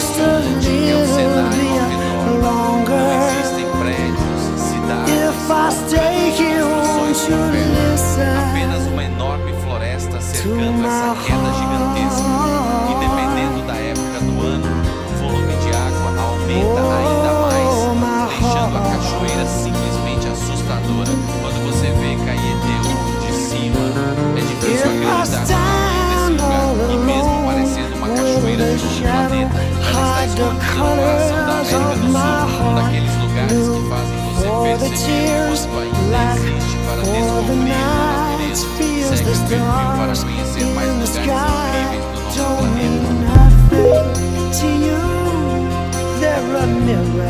just a little bit longer. Existem prédios, cidades, If I stay here, won't you listen apenas uma enorme floresta to cercando my essa queda gigantesca. E dependendo da época do ano, o volume de água aumenta ainda mais, deixando a cachoeira simplesmente assustadora. Quando você vê Caeteu de cima, é difícil acreditar que desse lugar. E mesmo parecendo uma cachoeira de outro planeta, ela está escondida no coração da América do Sul, um daqueles lugares que fazem você perceber o quanto ainda existe para descobrir na natureza. Segue o perfil para conhecer mais lugares incríveis do nosso planeta. to you, they're a mirror.